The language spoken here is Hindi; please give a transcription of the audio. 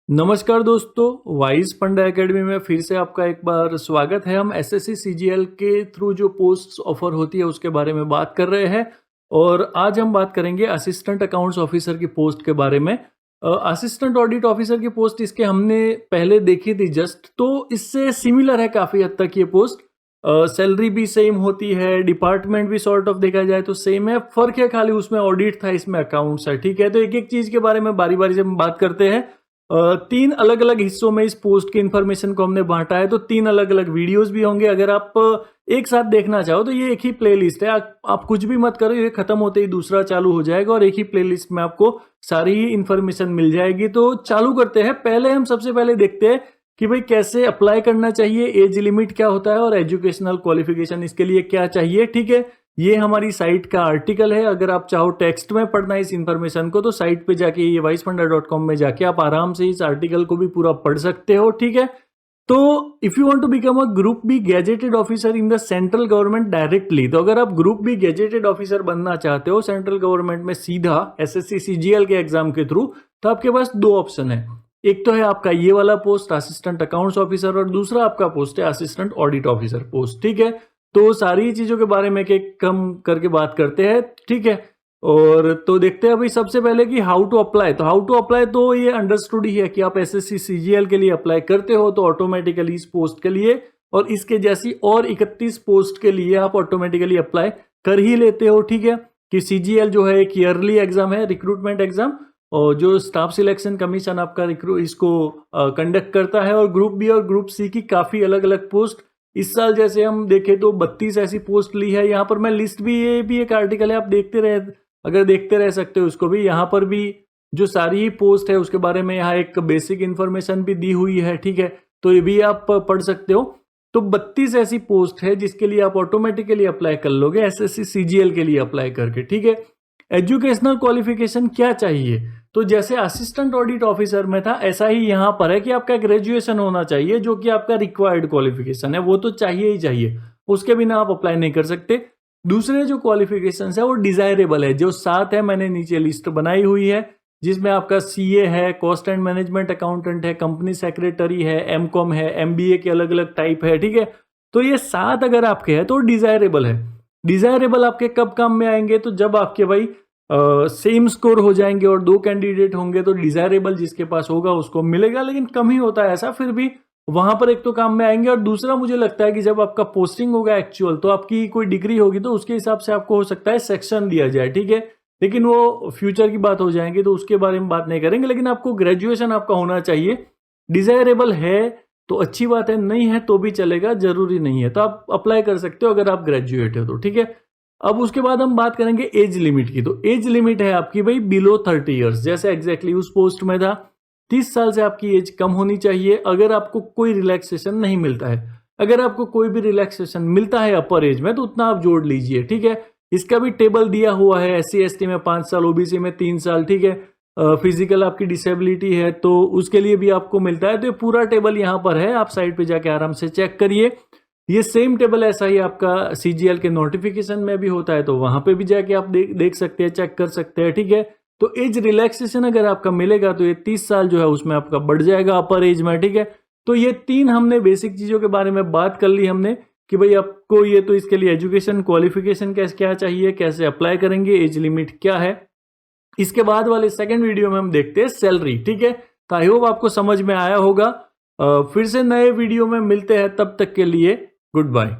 नमस्कार दोस्तों, वाइज पंडा एकेडमी में फिर से आपका एक बार स्वागत है। हम एसएससी सीजीएल के थ्रू जो पोस्ट्स ऑफर होती है उसके बारे में बात कर रहे हैं और आज हम बात करेंगे असिस्टेंट अकाउंट्स ऑफिसर की पोस्ट के बारे में। असिस्टेंट ऑडिट ऑफिसर की पोस्ट इसके हमने पहले देखी थी जस्ट, तो इससे सिमिलर है काफ़ी हद तक ये पोस्ट। सैलरी भी सेम होती है, डिपार्टमेंट भी सॉर्ट ऑफ देखा जाए तो सेम है, फ़र्क है खाली उसमें ऑडिट था, इसमें अकाउंट्स है। ठीक है, तो एक एक चीज़ के बारे में बारी बारी से हम बात करते हैं। 3 अलग-अलग हिस्सों में इस पोस्ट की इन्फॉर्मेशन को हमने बाँटा है, तो 3 अलग-अलग वीडियोज़ भी होंगे। अगर आप एक साथ देखना चाहो तो ये एक ही प्लेलिस्ट है। आप कुछ भी मत करो, ये खत्म होते ही दूसरा चालू हो जाएगा और एक ही प्लेलिस्ट में आपको सारी ही इन्फॉर्मेशन मिल जाएगी। तो चालू करते हैं। पहले हम सबसे पहले देखते हैं कि भाई कैसे अप्लाई करना चाहिए, एज लिमिट क्या होता है और एजुकेशनल क्वालिफिकेशन इसके लिए क्या चाहिए। ठीक है, ये हमारी साइट का आर्टिकल है। अगर आप चाहो टेक्स्ट में पढ़ना इस इन्फॉर्मेशन को तो साइट पे जाके ये वाइसफंडा.com में जाके आप आराम से इस आर्टिकल को भी पूरा पढ़ सकते हो। ठीक है, तो if you want to become a group B gazetted officer in the central government directly, तो अगर आप ग्रुप बी गैजेटेड ऑफिसर बनना चाहते हो सेंट्रल गवर्नमेंट में सीधा एसएससी सीजीएल के एग्जाम के थ्रू, तो आपके पास 2 ऑप्शन है। एक तो है आपका ये वाला पोस्ट असिस्टेंट अकाउंट्स ऑफिसर और दूसरा आपका पोस्ट है असिस्टेंट ऑडिट ऑफिसर पोस्ट। ठीक है, तो सारी चीजों के बारे में एक कम करके बात करते हैं। ठीक है, और तो देखते हैं भाई सबसे पहले कि हाउ टू अप्लाई। तो हाउ टू अप्लाई तो ये अंडरस्टूड ही है कि आप एसएससी सीजीएल के लिए अप्लाई करते हो तो ऑटोमेटिकली इस पोस्ट के लिए और इसके जैसी और 31 पोस्ट के लिए आप ऑटोमेटिकली अप्लाई कर ही लेते हो। ठीक है, कि सीजीएल जो है एक ईयरली एग्जाम है, रिक्रूटमेंट एग्जाम, और जो स्टाफ सिलेक्शन कमीशन आपका इसको कंडक्ट करता है। और ग्रुप बी और ग्रुप सी की काफी अलग अलग पोस्ट इस साल जैसे हम देखें तो 32 ऐसी पोस्ट ली है। यहाँ पर मैं लिस्ट भी, ये भी एक आर्टिकल है, आप देखते रह सकते हो उसको भी। यहाँ पर भी जो सारी ही पोस्ट है उसके बारे में यहाँ एक बेसिक इन्फॉर्मेशन भी दी हुई है। ठीक है, तो ये भी आप पढ़ सकते हो। तो 32 ऐसी पोस्ट है जिसके लिए आप ऑटोमेटिकली अप्लाई कर लोगे एसएससी सीजीएल के लिए अप्लाई करके। ठीक है, एजुकेशनल क्वालिफिकेशन क्या चाहिए, तो जैसे असिस्टेंट ऑडिट ऑफिसर में था ऐसा ही यहाँ पर है कि आपका ग्रेजुएशन होना चाहिए, जो कि आपका रिक्वायर्ड क्वालिफिकेशन है, वो तो चाहिए ही चाहिए, उसके बिना आप अप्लाई नहीं कर सकते। दूसरे जो क्वालिफिकेशन है वो डिजायरेबल है, जो 7 है, मैंने नीचे लिस्ट बनाई हुई है, जिसमें आपका सीए है, कॉस्ट एंड मैनेजमेंट अकाउंटेंट है, कंपनी सेक्रेटरी है, एमकॉम है, एमबीए के अलग अलग टाइप है। ठीक है, तो ये 7 अगर आपके हैं तो डिजायरेबल है। डिजायरेबल आपके कब काम में आएंगे, तो जब आपके भाई सेम स्कोर हो जाएंगे और 2 कैंडिडेट होंगे तो डिजायरेबल जिसके पास होगा उसको मिलेगा, लेकिन कम ही होता है ऐसा, फिर भी वहां पर एक तो काम में आएंगे। और दूसरा मुझे लगता है कि जब आपका पोस्टिंग होगा एक्चुअल, तो आपकी कोई डिग्री होगी तो उसके हिसाब से आपको हो सकता है सेक्शन दिया जाए। ठीक है, लेकिन वो फ्यूचर की बात हो जाएंगी तो उसके बारे में बात नहीं करेंगे, लेकिन आपको ग्रेजुएशन आपका होना चाहिए। डिजायरेबल है तो अच्छी बात है, नहीं है तो भी चलेगा, जरूरी नहीं है, तो आप अप्लाई कर सकते हो अगर आप ग्रेजुएट हो तो। ठीक है, अब उसके बाद हम बात करेंगे एज लिमिट की। तो एज लिमिट है आपकी भाई बिलो 30 ईयर्स, जैसे एग्जैक्टली उस पोस्ट में था 30 साल से आपकी एज कम होनी चाहिए अगर आपको कोई रिलैक्सेशन नहीं मिलता है। अगर आपको कोई भी रिलैक्सेशन मिलता है अपर एज में तो उतना आप जोड़ लीजिए। ठीक है, इसका भी टेबल दिया हुआ है, एससी एसटी में 5 साल, ओबीसी में 3 साल। ठीक है, फिजिकल आपकी डिसेबिलिटी है तो उसके लिए भी आपको मिलता है, तो ये पूरा टेबल यहाँ पर है, आप साइट पे जाके आराम से चेक करिए। ये सेम टेबल ऐसा ही आपका सीजीएल के नोटिफिकेशन में भी होता है, तो वहां पे भी जाके आप देख सकते हैं, चेक कर सकते हैं। ठीक है, तो एज रिलैक्सेशन अगर आपका मिलेगा तो ये 30 साल जो है उसमें आपका बढ़ जाएगा अपर एज में। ठीक है, तो ये 3 हमने बेसिक चीजों के बारे में बात कर ली हमने कि भाई आपको ये, तो इसके लिए एजुकेशन क्वालिफिकेशन क्या चाहिए, कैसे अप्लाई करेंगे, एज लिमिट क्या है। इसके बाद वाले सेकंड वीडियो में हम देखते हैं सैलरी। ठीक है, तो आई होप आपको समझ में आया होगा। फिर से नए वीडियो में मिलते हैं, तब तक के लिए गुड बाय।